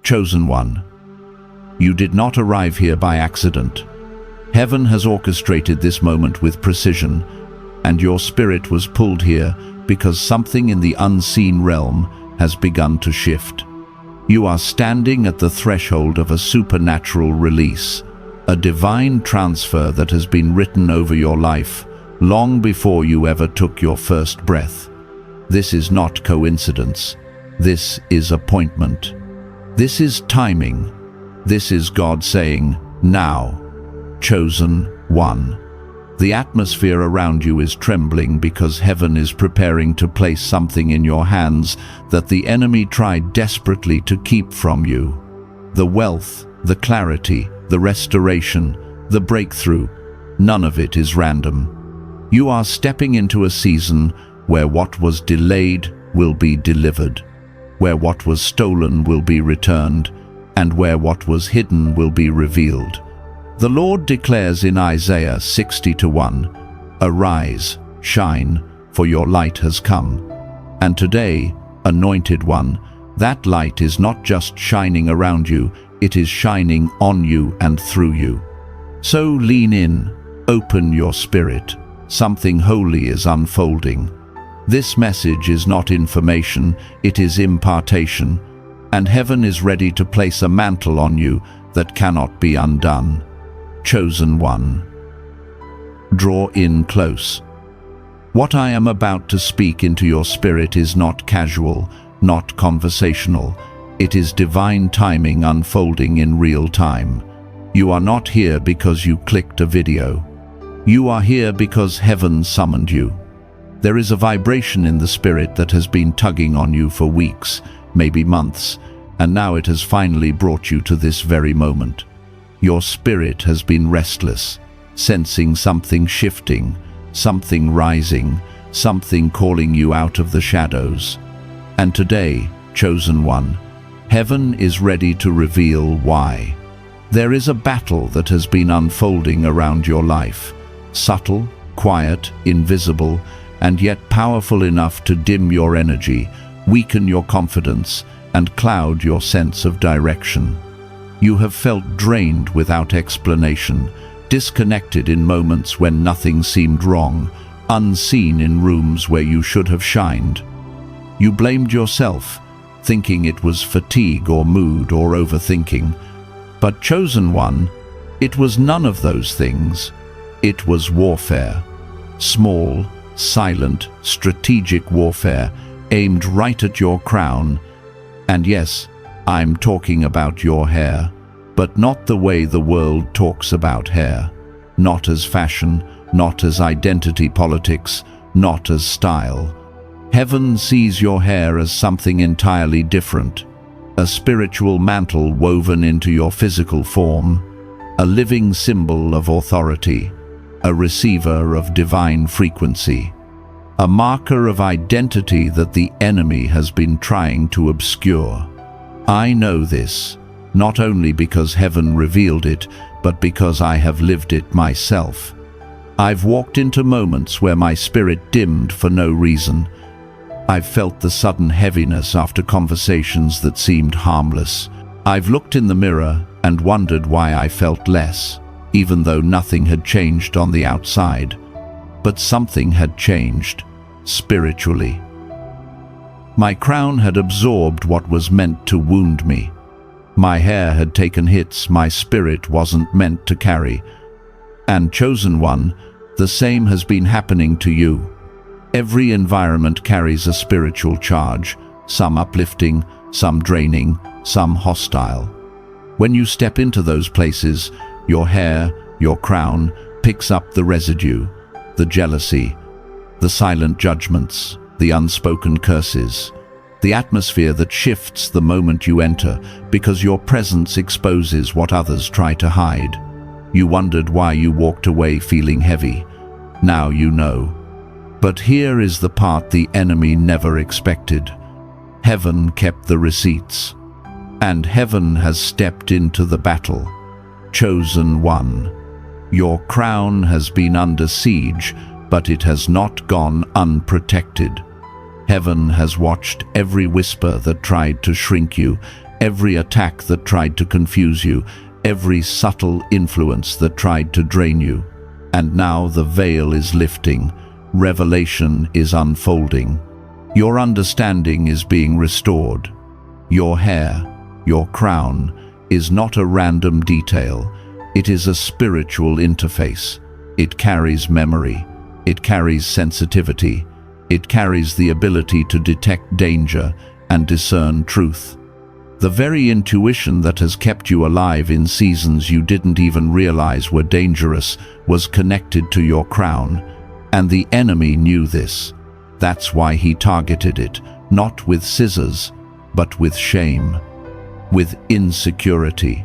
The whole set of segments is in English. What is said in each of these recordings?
Chosen one, you did not arrive here by accident. Heaven has orchestrated this moment with precision, and your spirit was pulled here because something in the unseen realm has begun to shift. You are standing at the threshold of a supernatural release, a divine transfer that has been written over your life long before you ever took your first breath. This is not coincidence. This is appointment. This is timing. This is God saying, now, chosen one. The atmosphere around you is trembling because heaven is preparing to place something in your hands that the enemy tried desperately to keep from you. The wealth, the clarity, the restoration, the breakthrough, none of it is random. You are stepping into a season where what was delayed will be delivered, where what was stolen will be returned, and where what was hidden will be revealed. The Lord declares in Isaiah 60:1, "Arise, shine, for your light has come." And today, anointed one, that light is not just shining around you, it is shining on you and through you. So lean in, open your spirit. Something holy is unfolding. This message is not information, it is impartation, and heaven is ready to place a mantle on you that cannot be undone. Chosen one, draw in close. What I am about to speak into your spirit is not casual, not conversational. It is divine timing unfolding in real time. You are not here because you clicked a video. You are here because heaven summoned you. There is a vibration in the spirit that has been tugging on you for weeks, maybe months, and now it has finally brought you to this very moment. Your spirit has been restless, sensing something shifting, something rising, something calling you out of the shadows. And today, chosen one, heaven is ready to reveal why. There is a battle that has been unfolding around your life, subtle, quiet, invisible, and yet powerful enough to dim your energy, weaken your confidence, and cloud your sense of direction. You have felt drained without explanation, disconnected in moments when nothing seemed wrong, unseen in rooms where you should have shined. You blamed yourself, thinking it was fatigue or mood or overthinking. But chosen one, it was none of those things. It was warfare. Small, silent, strategic warfare aimed right at your crown. And yes, I'm talking about your hair, but not the way the world talks about hair. Not as fashion, not as identity politics, not as style. Heaven sees your hair as something entirely different. A spiritual mantle woven into your physical form, a living symbol of authority, a receiver of divine frequency, a marker of identity that the enemy has been trying to obscure. I know this, not only because heaven revealed it, but because I have lived it myself. I've walked into moments where my spirit dimmed for no reason. I've felt the sudden heaviness after conversations that seemed harmless. I've looked in the mirror and wondered why I felt less, even though nothing had changed on the outside. But something had changed, spiritually. My crown had absorbed what was meant to wound me. My hair had taken hits my spirit wasn't meant to carry. And chosen one, the same has been happening to you. Every environment carries a spiritual charge, some uplifting, some draining, some hostile. When you step into those places, your hair, your crown, picks up the residue, the jealousy, the silent judgments, the unspoken curses, the atmosphere that shifts the moment you enter because your presence exposes what others try to hide. You wondered why you walked away feeling heavy. Now you know. But here is the part the enemy never expected. Heaven kept the receipts, and heaven has stepped into the battle. Chosen one, your crown has been under siege, but it has not gone unprotected. Heaven has watched every whisper that tried to shrink you, every attack that tried to confuse you, every subtle influence that tried to drain you. And now the veil is lifting, revelation is unfolding. Your understanding is being restored. Your hair, your crown, is not a random detail. It is a spiritual interface. It carries memory. It carries sensitivity. It carries the ability to detect danger and discern truth. The very intuition that has kept you alive in seasons you didn't even realize were dangerous was connected to your crown, and the enemy knew this. That's why he targeted it, not with scissors, but with shame, with insecurity,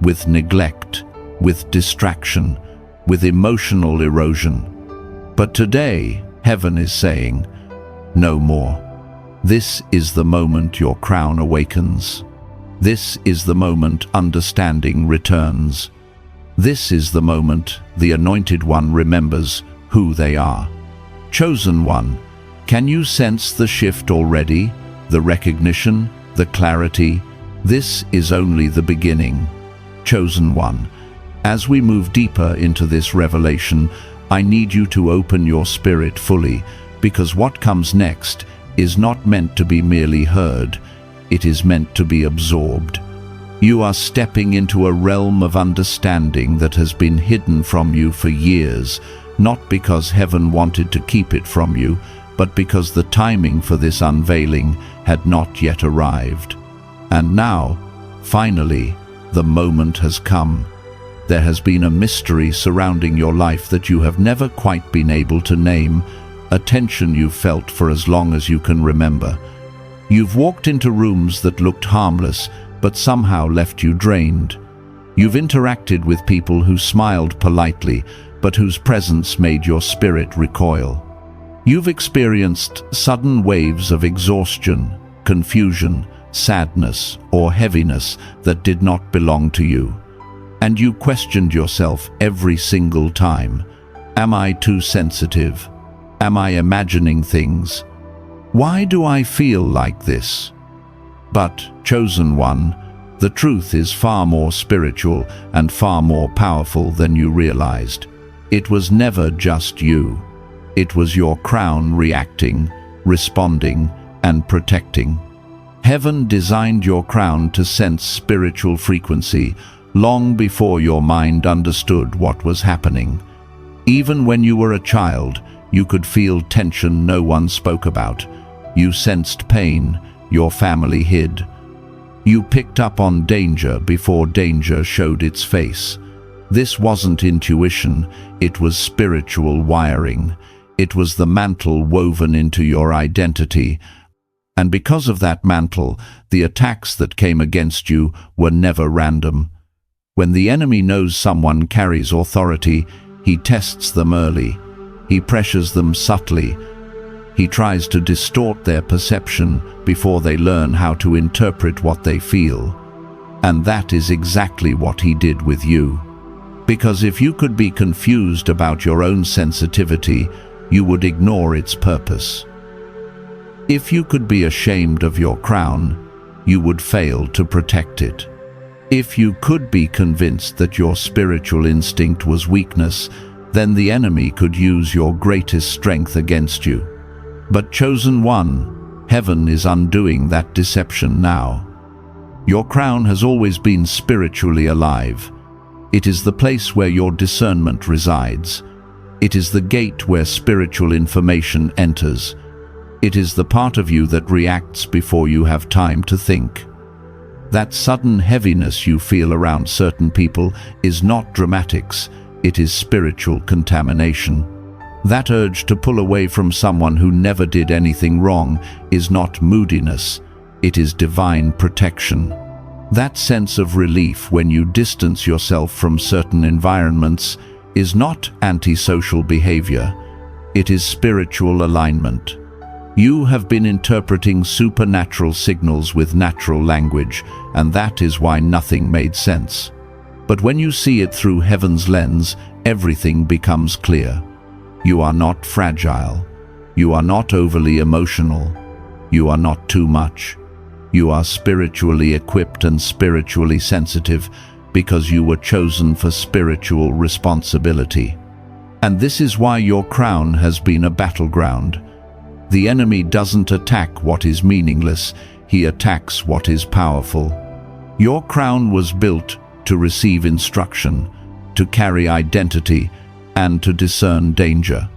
with neglect, with distraction, with emotional erosion. But today, heaven is saying, no more. This is the moment your crown awakens. This is the moment understanding returns. This is the moment the Anointed One remembers who they are. Chosen One, can you sense the shift already? The recognition, the clarity? This is only the beginning. Chosen One, as we move deeper into this revelation, I need you to open your spirit fully, because what comes next is not meant to be merely heard, it is meant to be absorbed. You are stepping into a realm of understanding that has been hidden from you for years, not because heaven wanted to keep it from you, but because the timing for this unveiling had not yet arrived. And now, finally, the moment has come. There has been a mystery surrounding your life that you have never quite been able to name, a tension you've felt for as long as you can remember. You've walked into rooms that looked harmless, but somehow left you drained. You've interacted with people who smiled politely, but whose presence made your spirit recoil. You've experienced sudden waves of exhaustion, confusion, sadness, or heaviness that did not belong to you. And you questioned yourself every single time. Am I too sensitive? Am I imagining things? Why do I feel like this? But, Chosen One, the truth is far more spiritual and far more powerful than you realized. It was never just you. It was your crown reacting, responding, and protecting. Heaven designed your crown to sense spiritual frequency long before your mind understood what was happening. Even when you were a child, you could feel tension no one spoke about. You sensed pain your family hid. You picked up on danger before danger showed its face. This wasn't intuition, it was spiritual wiring. It was the mantle woven into your identity. And because of that mantle, the attacks that came against you were never random. When the enemy knows someone carries authority, he tests them early. He pressures them subtly. He tries to distort their perception before they learn how to interpret what they feel. And that is exactly what he did with you. Because if you could be confused about your own sensitivity, you would ignore its purpose. If you could be ashamed of your crown, you would fail to protect it. If you could be convinced that your spiritual instinct was weakness, then the enemy could use your greatest strength against you. But Chosen One, heaven is undoing that deception now. Your crown has always been spiritually alive. It is the place where your discernment resides. It is the gate where spiritual information enters. It is the part of you that reacts before you have time to think. That sudden heaviness you feel around certain people is not dramatics, it is spiritual contamination. That urge to pull away from someone who never did anything wrong is not moodiness, it is divine protection. That sense of relief when you distance yourself from certain environments is not antisocial behavior, it is spiritual alignment. You have been interpreting supernatural signals with natural language, and that is why nothing made sense. But when you see it through heaven's lens, everything becomes clear. You are not fragile. You are not overly emotional. You are not too much. You are spiritually equipped and spiritually sensitive because you were chosen for spiritual responsibility. And this is why your crown has been a battleground. The enemy doesn't attack what is meaningless, he attacks what is powerful. Your crown was built to receive instruction, to carry identity, and to discern danger.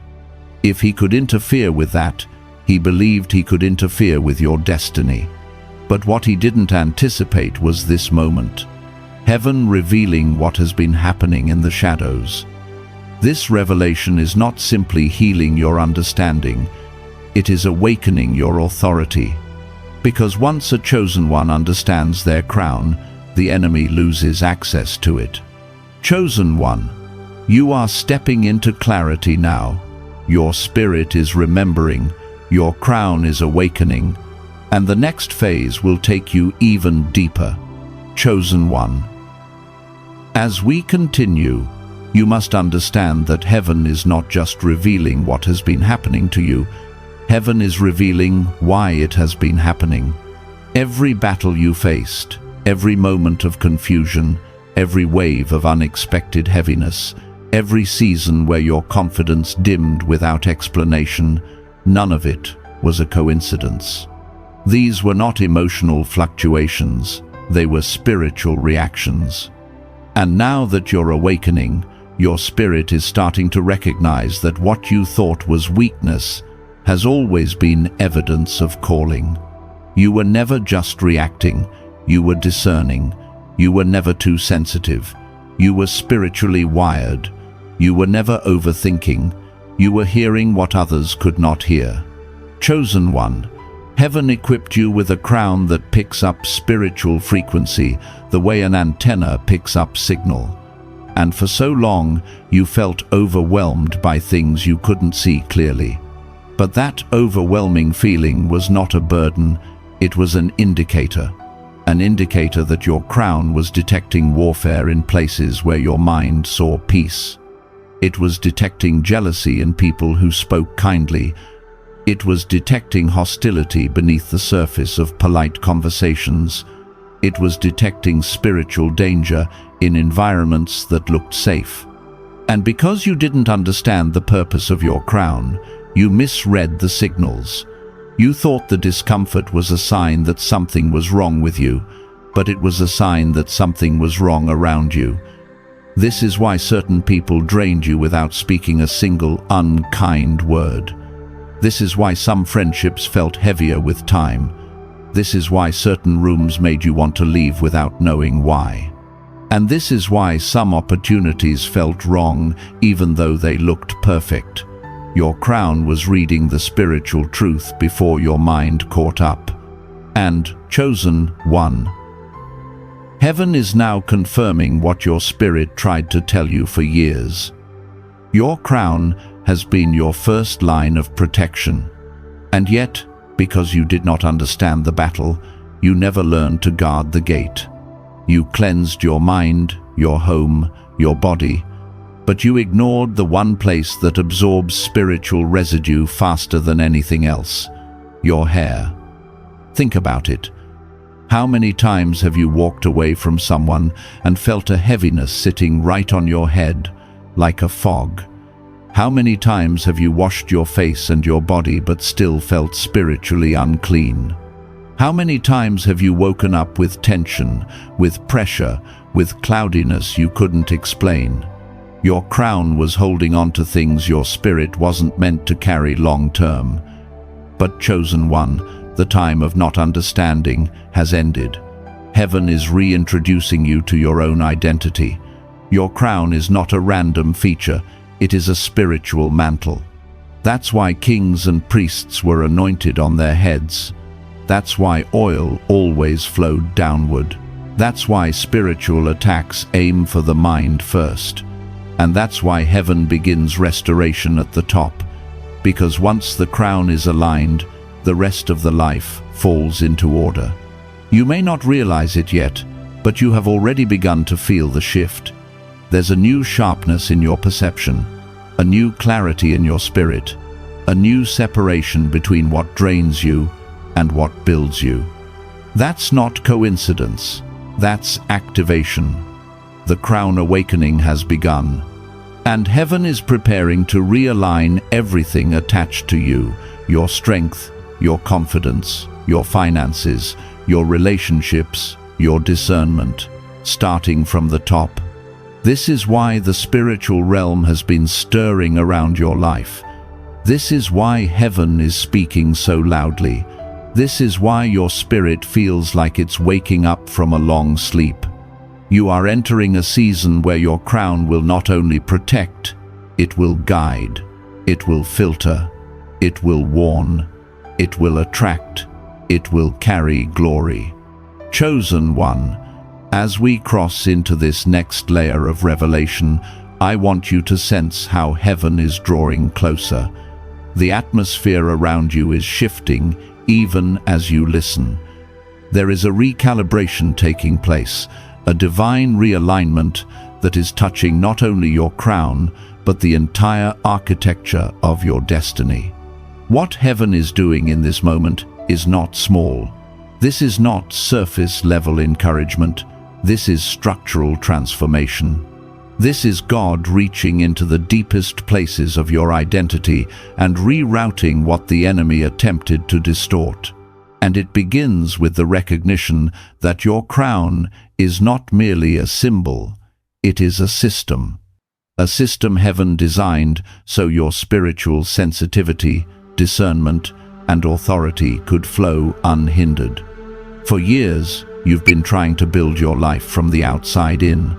If he could interfere with that, he believed he could interfere with your destiny. But what he didn't anticipate was this moment. Heaven revealing what has been happening in the shadows. This revelation is not simply healing your understanding, it is awakening your authority. Because once a chosen one understands their crown, the enemy loses access to it. Chosen one, you are stepping into clarity now. Your spirit is remembering, your crown is awakening, and the next phase will take you even deeper. Chosen one. As we continue, you must understand that heaven is not just revealing what has been happening to you, heaven is revealing why it has been happening. Every battle you faced, every moment of confusion, every wave of unexpected heaviness, every season where your confidence dimmed without explanation, none of it was a coincidence. These were not emotional fluctuations, they were spiritual reactions. And now that you're awakening, your spirit is starting to recognize that what you thought was weakness has always been evidence of calling. You were never just reacting, you were discerning. You were never too sensitive. You were spiritually wired. You were never overthinking. You were hearing what others could not hear. Chosen one, heaven equipped you with a crown that picks up spiritual frequency the way an antenna picks up signal. And for so long, you felt overwhelmed by things you couldn't see clearly. But that overwhelming feeling was not a burden, it was an indicator that your crown was detecting warfare in places where your mind saw peace. It was detecting jealousy in people who spoke kindly. It was detecting hostility beneath the surface of polite conversations. It was detecting spiritual danger in environments that looked safe. And because you didn't understand the purpose of your crown, you misread the signals. You thought the discomfort was a sign that something was wrong with you, but it was a sign that something was wrong around you. This is why certain people drained you without speaking a single unkind word. This is why some friendships felt heavier with time. This is why certain rooms made you want to leave without knowing why. And this is why some opportunities felt wrong even though they looked perfect. Your crown was reading the spiritual truth before your mind caught up. And, chosen one, heaven is now confirming what your spirit tried to tell you for years. Your crown has been your first line of protection. And yet, because you did not understand the battle, you never learned to guard the gate. You cleansed your mind, your home, your body, but you ignored the one place that absorbs spiritual residue faster than anything else: your hair. Think about it. How many times have you walked away from someone and felt a heaviness sitting right on your head, like a fog? How many times have you washed your face and your body but still felt spiritually unclean? How many times have you woken up with tension, with pressure, with cloudiness you couldn't explain? Your crown was holding on to things your spirit wasn't meant to carry long term. But chosen one, the time of not understanding has ended. Heaven is reintroducing you to your own identity. Your crown is not a random feature, it is a spiritual mantle. That's why kings and priests were anointed on their heads. That's why oil always flowed downward. That's why spiritual attacks aim for the mind first. And that's why heaven begins restoration at the top. Because once the crown is aligned, the rest of the life falls into order. You may not realize it yet, but you have already begun to feel the shift. There's a new sharpness in your perception, a new clarity in your spirit, a new separation between what drains you and what builds you. That's not coincidence. That's activation. The crown awakening has begun, and heaven is preparing to realign everything attached to you: your strength, your confidence, your finances, your relationships, your discernment, starting from the top. This is why the spiritual realm has been stirring around your life. This is why heaven is speaking so loudly. This is why your spirit feels like it's waking up from a long sleep. You are entering a season where your crown will not only protect, it will guide, it will filter, it will warn, it will attract, it will carry glory. Chosen one, as we cross into this next layer of revelation, I want you to sense how heaven is drawing closer. The atmosphere around you is shifting even as you listen. There is a recalibration taking place, a divine realignment that is touching not only your crown, but the entire architecture of your destiny. What heaven is doing in this moment is not small. This is not surface-level encouragement. This is structural transformation. This is God reaching into the deepest places of your identity and rerouting what the enemy attempted to distort. And it begins with the recognition that your crown is not merely a symbol, it is a system. A system heaven designed so your spiritual sensitivity, discernment, and authority could flow unhindered. For years, you've been trying to build your life from the outside in,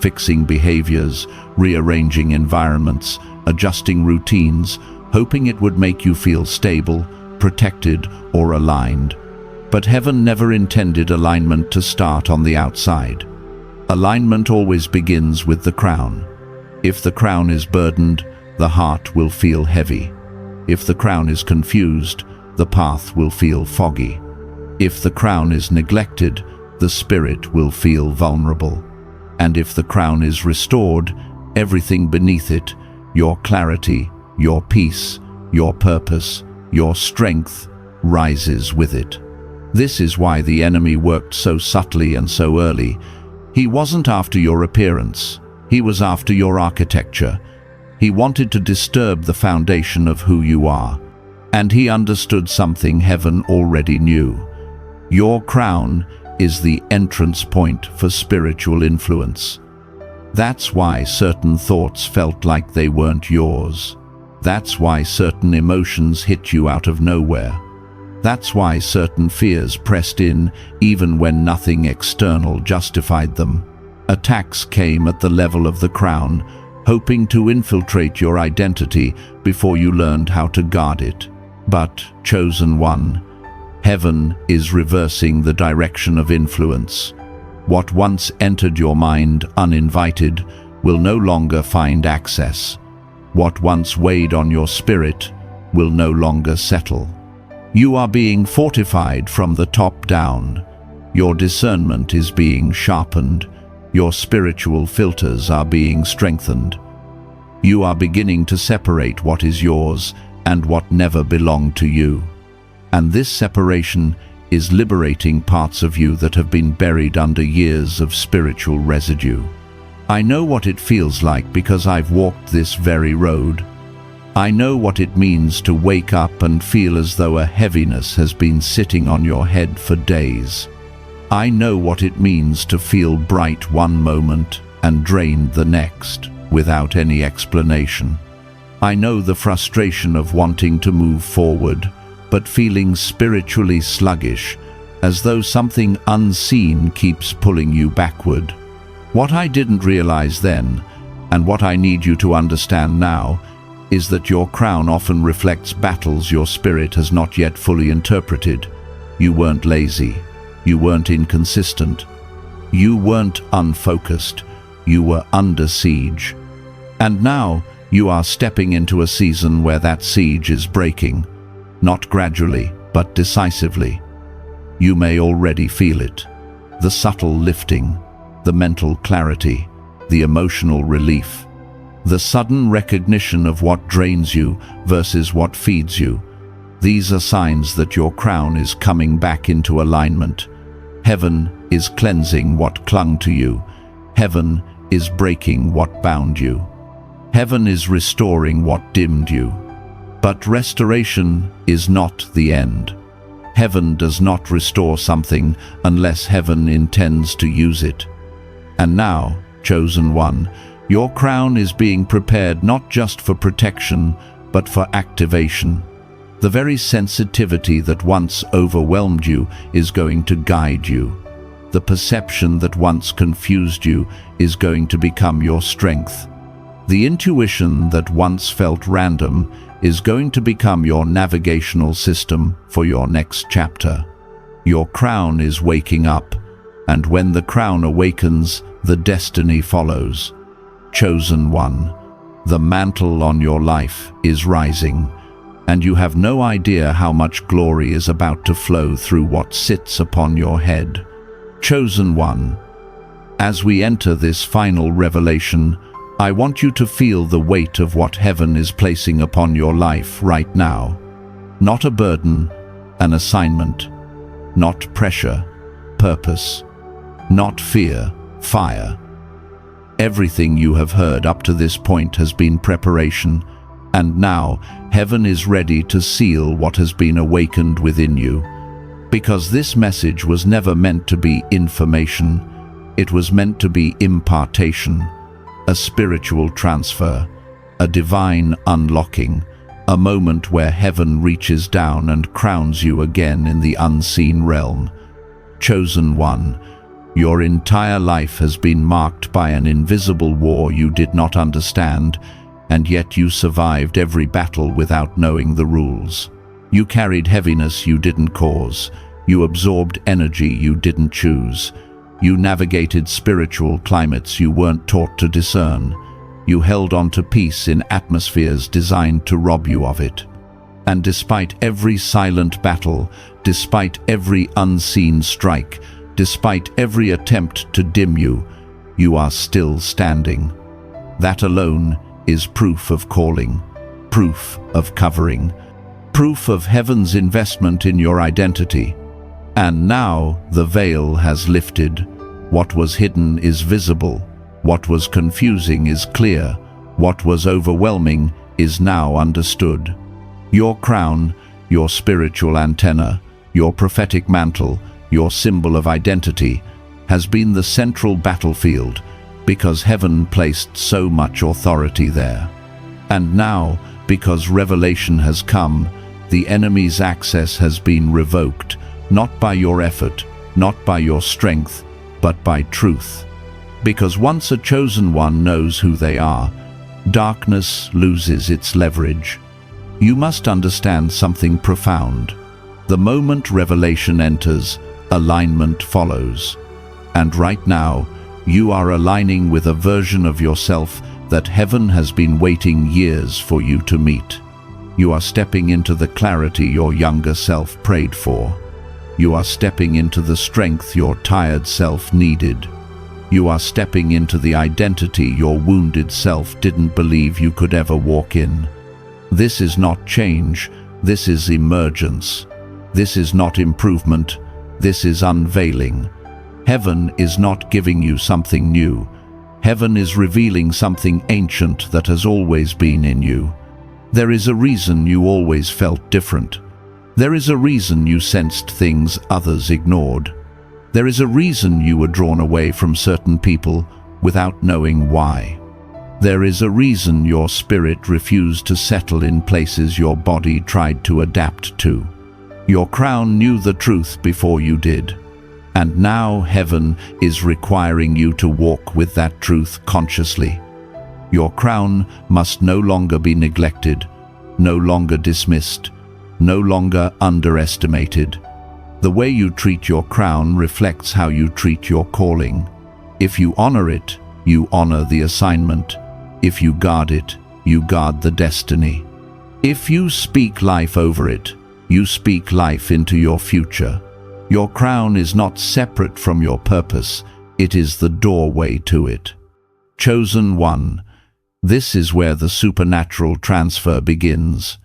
fixing behaviors, rearranging environments, adjusting routines, hoping it would make you feel stable, protected, or aligned. But heaven never intended alignment to start on the outside. Alignment always begins with the crown. If the crown is burdened, the heart will feel heavy. If the crown is confused, the path will feel foggy. If the crown is neglected, the spirit will feel vulnerable. And if the crown is restored, everything beneath it, your clarity, your peace, your purpose, your strength, rises with it. This is why the enemy worked so subtly and so early. He wasn't after your appearance. He was after your architecture. He wanted to disturb the foundation of who you are. And he understood something heaven already knew. Your crown is the entrance point for spiritual influence. That's why certain thoughts felt like they weren't yours. That's why certain emotions hit you out of nowhere. That's why certain fears pressed in even when nothing external justified them. Attacks came at the level of the crown, hoping to infiltrate your identity before you learned how to guard it. But, chosen one, heaven is reversing the direction of influence. What once entered your mind uninvited will no longer find access. What once weighed on your spirit will no longer settle. You are being fortified from the top down. Your discernment is being sharpened. Your spiritual filters are being strengthened. You are beginning to separate what is yours and what never belonged to you. And this separation is liberating parts of you that have been buried under years of spiritual residue. I know what it feels like because I've walked this very road. I know what it means to wake up and feel as though a heaviness has been sitting on your head for days. I know what it means to feel bright one moment and drained the next without any explanation. I know the frustration of wanting to move forward, but feeling spiritually sluggish, as though something unseen keeps pulling you backward. What I didn't realize then, and what I need you to understand now, is that your crown often reflects battles your spirit has not yet fully interpreted. You weren't lazy. You weren't inconsistent. You weren't unfocused. You were under siege. And now you are stepping into a season where that siege is breaking. Not gradually, but decisively. You may already feel it. The subtle lifting, the mental clarity, the emotional relief, the sudden recognition of what drains you versus what feeds you. These are signs that your crown is coming back into alignment, Heaven is cleansing what clung to you. Heaven is breaking what bound you. Heaven is restoring what dimmed you. But restoration is not the end. Heaven does not restore something unless heaven intends to use it. And now, chosen one, your crown is being prepared not just for protection, but for activation. The very sensitivity that once overwhelmed you is going to guide you. The perception that once confused you is going to become your strength. The intuition that once felt random is going to become your navigational system for your next chapter. Your crown is waking up, and when the crown awakens, the destiny follows. Chosen one, the mantle on your life is rising, and you have no idea how much glory is about to flow through what sits upon your head. Chosen one, as we enter this final revelation, I want you to feel the weight of what heaven is placing upon your life right now. Not a burden, an assignment. Not pressure, purpose. Not fear, fire. Everything you have heard up to this point has been preparation, and now heaven is ready to seal what has been awakened within you. Because this message was never meant to be information, it was meant to be impartation. A spiritual transfer, a divine unlocking, a moment where heaven reaches down and crowns you again in the unseen realm. Chosen one, your entire life has been marked by an invisible war you did not understand, and yet you survived every battle without knowing the rules. You carried heaviness you didn't cause. You absorbed energy you didn't choose. You navigated spiritual climates you weren't taught to discern. You held on to peace in atmospheres designed to rob you of it. And despite every silent battle, despite every unseen strike, despite every attempt to dim you, you are still standing. That alone is proof of calling, proof of covering, proof of heaven's investment in your identity. And now the veil has lifted. What was hidden is visible. What was confusing is clear. What was overwhelming is now understood. Your crown, your spiritual antenna, your prophetic mantle, your symbol of identity, has been the central battlefield because heaven placed so much authority there. And now, because revelation has come, the enemy's access has been revoked, not by your effort, not by your strength, but by truth. Because once a chosen one knows who they are, darkness loses its leverage. You must understand something profound. The moment revelation enters, alignment follows. And right now, you are aligning with a version of yourself that heaven has been waiting years for you to meet. You are stepping into the clarity your younger self prayed for. You are stepping into the strength your tired self needed. You are stepping into the identity your wounded self didn't believe you could ever walk in. This is not change, this is emergence. This is not improvement, this is unveiling. Heaven is not giving you something new. Heaven is revealing something ancient that has always been in you. There is a reason you always felt different. There is a reason you sensed things others ignored. There is a reason you were drawn away from certain people without knowing why. There is a reason your spirit refused to settle in places your body tried to adapt to. Your crown knew the truth before you did. And now heaven is requiring you to walk with that truth consciously. Your crown must no longer be neglected, no longer dismissed, no longer underestimated. The way you treat your crown reflects how you treat your calling. If you honor it, you honor the assignment. If you guard it, you guard the destiny. If you speak life over it, you speak life into your future. Your crown is not separate from your purpose, it is the doorway to it. Chosen one, this is where the supernatural transfer begins.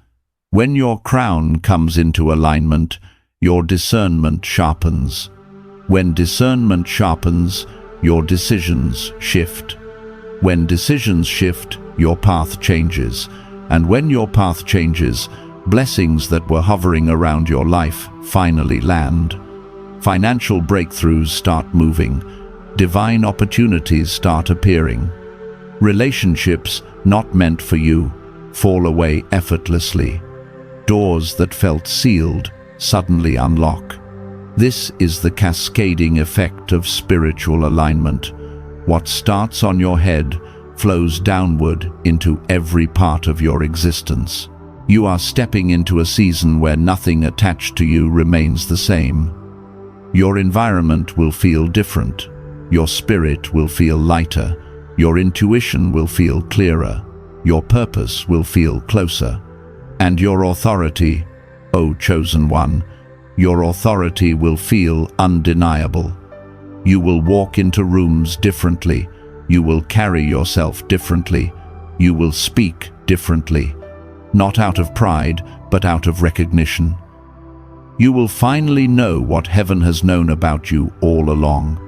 When your crown comes into alignment, your discernment sharpens. When discernment sharpens, your decisions shift. When decisions shift, your path changes. And when your path changes, blessings that were hovering around your life finally land. Financial breakthroughs start moving. Divine opportunities start appearing. Relationships not meant for you fall away effortlessly. Doors that felt sealed suddenly unlock. This is the cascading effect of spiritual alignment. What starts on your head flows downward into every part of your existence. You are stepping into a season where nothing attached to you remains the same. Your environment will feel different. Your spirit will feel lighter. Your intuition will feel clearer. Your purpose will feel closer. And your authority, O chosen one, your authority will feel undeniable. You will walk into rooms differently. You will carry yourself differently. You will speak differently. Not out of pride, but out of recognition. You will finally know what heaven has known about you all along.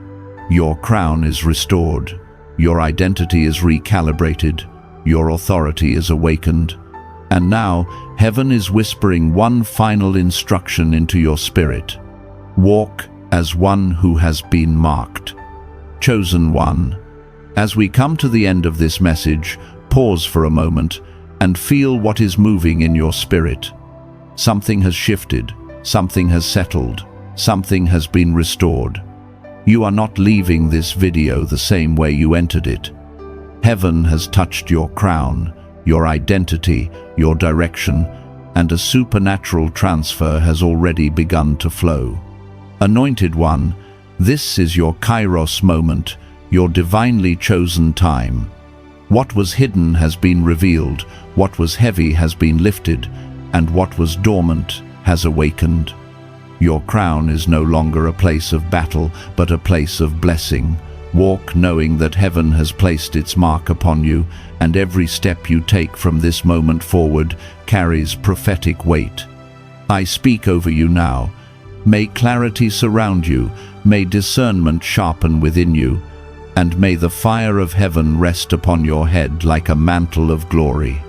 Your crown is restored. Your identity is recalibrated. Your authority is awakened. And now, heaven is whispering one final instruction into your spirit. Walk as one who has been marked. Chosen one. As we come to the end of this message, pause for a moment and feel what is moving in your spirit. Something has shifted. Something has settled. Something has been restored. You are not leaving this video the same way you entered it. Heaven has touched your crown, your identity, your direction, and a supernatural transfer has already begun to flow. Anointed one, this is your Kairos moment, your divinely chosen time. What was hidden has been revealed, what was heavy has been lifted, and what was dormant has awakened. Your crown is no longer a place of battle, but a place of blessing. Walk knowing that heaven has placed its mark upon you, and every step you take from this moment forward carries prophetic weight. I speak over you now. May clarity surround you, may discernment sharpen within you, and may the fire of heaven rest upon your head like a mantle of glory.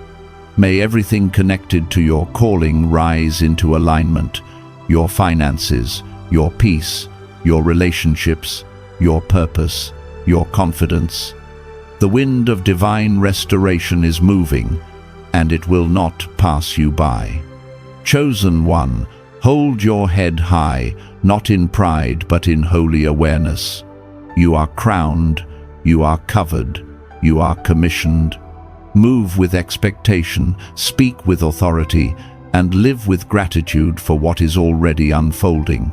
May everything connected to your calling rise into alignment. Your finances, your peace, your relationships, your purpose, your confidence. The wind of divine restoration is moving, and it will not pass you by. Chosen one, hold your head high, not in pride but in holy awareness. You are crowned, you are covered, you are commissioned. Move with expectation, speak with authority, and live with gratitude for what is already unfolding.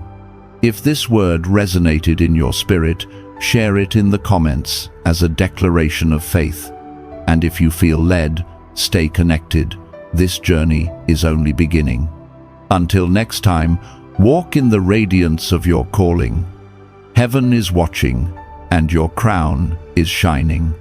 If this word resonated in your spirit, share it in the comments as a declaration of faith. And if you feel led, stay connected. This journey is only beginning. Until next time, walk in the radiance of your calling. Heaven is watching, and your crown is shining.